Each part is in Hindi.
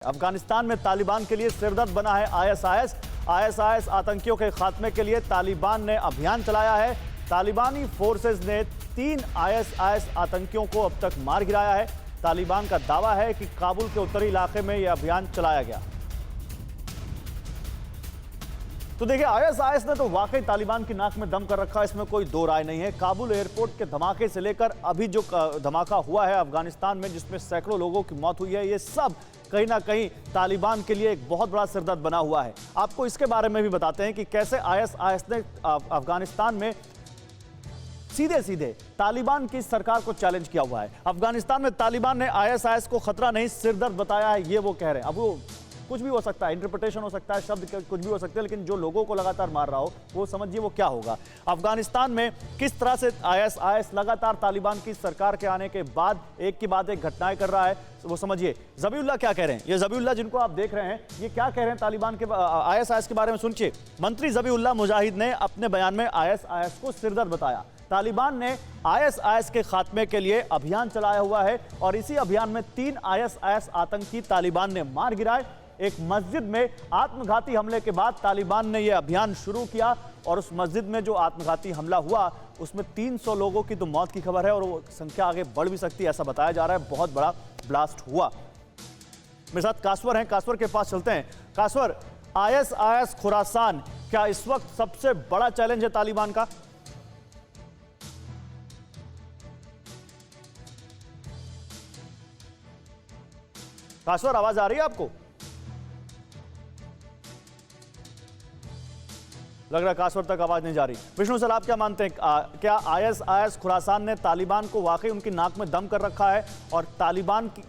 अफगानिस्तान में तालिबान के लिए सिरदर्द बना है आईएसआईएस आतंकियों के खात्मे के लिए तालिबान ने अभियान चलाया है। तालिबानी फोर्सेस ने 3 आईएसआईएस आतंकियों को अब तक मार गिराया है। तालिबान का दावा है कि काबुल के उत्तरी इलाके में यह अभियान चलाया गया। तो देखिए, आईएसआईएस ने तो वाकई तालिबान की नाक में दम कर रखा है, इसमें कोई दो राय नहीं है। काबुल एयरपोर्ट के धमाके से लेकर अभी जो धमाका हुआ है अफगानिस्तान में, जिसमें सैकड़ों लोगों की मौत हुई है, ये सब कहीं ना कहीं तालिबान के लिए एक बहुत बड़ा सिरदर्द बना हुआ है। आपको इसके बारे में भी बताते हैं कि कैसे आईएसआईएस ने अफगानिस्तान में सीधे सीधे तालिबान की सरकार को चैलेंज किया हुआ है। अफगानिस्तान में तालिबान ने आईएसआईएस को खतरा नहीं सिरदर्द बताया है, ये वो कह रहे हैं। अब वो कुछ भी हो सकता है, इंटरप्रिटेशन हो सकता है, शब्द कुछ भी हो सकते हैं, लेकिन जो लोगों को लगातार मार रहा हो वो समझिए वो क्या होगा। अफगानिस्तान में किस तरह से आईएसआईएस लगातार तालिबान की सरकार के आने के बाद एक के बाद एक घटनाएं कर रहा है, वो समझिए। ज़बीउल्लाह क्या कह रहे हैं, ये ज़बीउल्लाह जिनको आप देख रहे हैं, ये क्या कह रहे हैं तालिबान के आईएसआईएस के बारे में सुनिए। मंत्री ज़बीउल्लाह मुजाहिद ने अपने बयान में आईएसआईएस को सिरदर्द बताया। तालिबान ने आईएसआईएस के खात्मे के लिए अभियान चलाया हुआ है और इसी अभियान में 3 आईएसआईएस आतंकी तालिबान ने मार गिराए। एक मस्जिद में आत्मघाती हमले के बाद तालिबान ने यह अभियान शुरू किया और उस मस्जिद में जो आत्मघाती हमला हुआ उसमें 300 लोगों की तो मौत की खबर है और वो संख्या आगे बढ़ भी सकती है, ऐसा बताया जा रहा है। बहुत बड़ा ब्लास्ट हुआ। मेरे साथ कासवर हैं, कासवर के पास चलते हैं। कासवर, आईएसआईएस खुरासान क्या इस वक्त सबसे बड़ा चैलेंज है तालिबान का? कासवर, आवाज आ रही है आपको? लग रहा है कासवर तक आवाज नहीं जा रही। विष्णु सर, आप क्या मानते हैं, क्या आईएसआईएस खुरासान ने तालिबान को वाकई उनकी नाक में दम कर रखा है और तालिबान की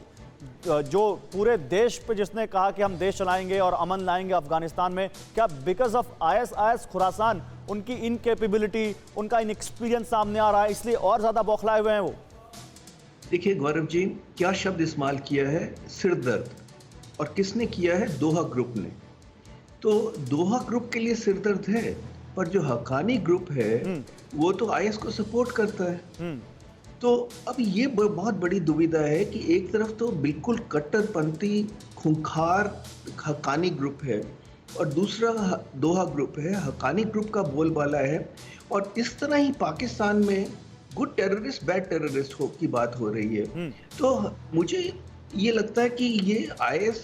जो पूरे देश पे जिसने कहा कि हम देश चलाएंगे और अमन लाएंगे अफगानिस्तान में, क्या बिकॉज ऑफ आईएसआईएस खुरासान उनकी इनकेपेबिलिटी, उनका इनएक्सपीरियंस सामने आ रहा है, इसलिए और ज्यादा बौखलाए हुए हैं वो? देखिए गौरव जी, क्या शब्द इस्तेमाल किया है, सिरदर्द, और किसने किया है? दोहा ग्रुप ने। तो दोहा ग्रुप के लिए सिरदर्द है, पर जो हक्कानी ग्रुप है वो तो आईएस को सपोर्ट करता है। तो अब ये बहुत बड़ी दुविधा है कि एक तरफ तो बिल्कुल कट्टरपंथी खूंखार हक्कानी ग्रुप है और दूसरा दोहा ग्रुप है, हक्कानी ग्रुप का बोलबाला है। और इस तरह ही पाकिस्तान में गुड टेररिस्ट बैड टेररिस्ट की बात हो रही है। तो मुझे ये लगता है कि ये आईएस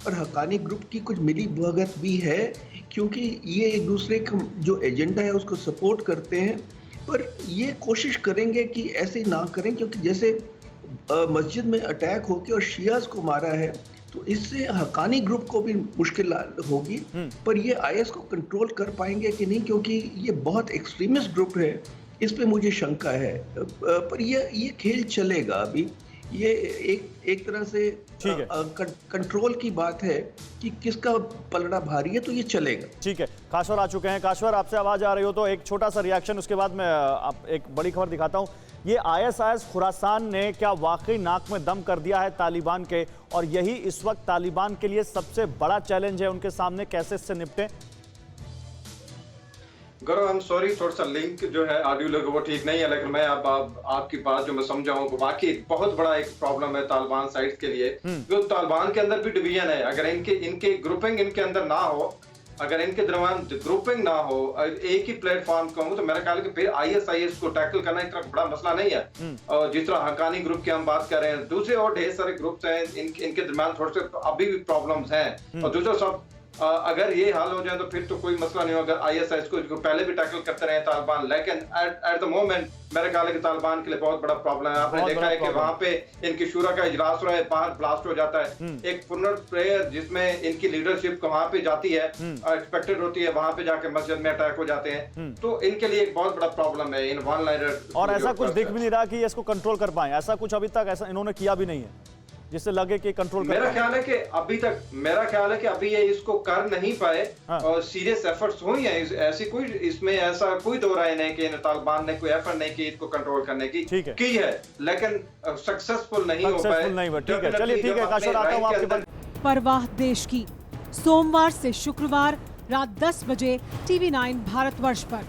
और हक्कानी ग्रुप की कुछ मिली भगत भी है, क्योंकि ये एक दूसरे का जो एजेंडा है उसको सपोर्ट करते हैं। पर ये कोशिश करेंगे कि ऐसे ना करें, क्योंकि जैसे मस्जिद में अटैक होके और शियाज को मारा है तो इससे हक्कानी ग्रुप को भी मुश्किल होगी। पर ये आईएस को कंट्रोल कर पाएंगे कि नहीं, क्योंकि ये बहुत एक्सट्रीमिस्ट ग्रुप है, इस पे मुझे शंका है। पर ये खेल चलेगा अभी। ये एक तरह से कंट्रोल की बात है कि किसका पलड़ा भारी है, तो ये चलेगा। ठीक है, कासवर आ चुके हैं। कासवर, आपसे आवाज आ रही हो तो एक छोटा सा रिएक्शन, उसके बाद मैं आप एक बड़ी खबर दिखाता हूं। ये आईएसआईएस खुरासान ने क्या वाकई नाक में दम कर दिया है तालिबान के, और यही इस वक्त तालिबान के लिए सबसे बड़ा चैलेंज है उनके सामने, कैसे इससे निपटे? गौरव, हम सॉरी, थोड़ा सा लिंक जो है ऑडियो लोगों वो ठीक नहीं है, लेकिन मैं अब आपकी बात जो मैं समझाऊं, वाकई बहुत बड़ा एक प्रॉब्लम है तालिबान साइड के लिए। जो तालिबान के अंदर भी डिवीजन है, अगर इनके ग्रुपिंग इनके अंदर ना हो, अगर इनके दरमियान ग्रुपिंग ना हो, एक ही प्लेटफॉर्म का हो, तो मेरा ख्याल है कि फिर आईएसआईएस को टैकल करना इतना बड़ा मसला नहीं है। और जिस तरह हक्कानी ग्रुप की हम बात कर रहे हैं, दूसरे और ढेर सारे ग्रुप्स हैं, इनके दरमियान थोड़े से अभी भी प्रॉब्लम्स हैं। और दूसरा सब अगर ये हाल हो जाए तो फिर तो कोई मसला नहीं होगा। आईएसआईएस को पहले भी टैकल करते रहे तालिबान, लेकिन एट द मोमेंट मेरे ख्याल है कि तालिबान के लिए बहुत बड़ा प्रॉब्लम है। आपने देखा है कि वहां पे इनकी शूरा का इजलास रहा है, बाहर ब्लास्ट हो जाता है। एक फुनरल प्रेयर जिसमें इनकी लीडरशिप वहां पे जाती है, एक्सपेक्टेड होती है, वहां पे जाके मस्जिद में अटैक हो जाते हैं। तो इनके लिए एक बहुत बड़ा प्रॉब्लम है इन वन लाइनर। और ऐसा कुछ दिख भी नहीं रहा कि इसको कंट्रोल कर पाए, ऐसा कुछ अभी तक ऐसा इन्होंने किया भी नहीं है जिससे लगे कि कंट्रोल कर। मेरा ख्याल है कि अभी ये इसको कर नहीं पाए। और सीरियस एफर्ट्स हुई हैं, ऐसी कोई इसमें ऐसा कोई दो राय नहीं कि तालिबान ने कोई एफर्ट नहीं की इसको कंट्रोल करने की है, लेकिन सक्सेसफुल नहीं हो पाए। ठीक है, चलिए ठीक है कासवर, आता हूं आपके पास। परवाह देश की, सोमवार से शुक्रवार रात 10 बजे TV9 भारतवर्ष पर।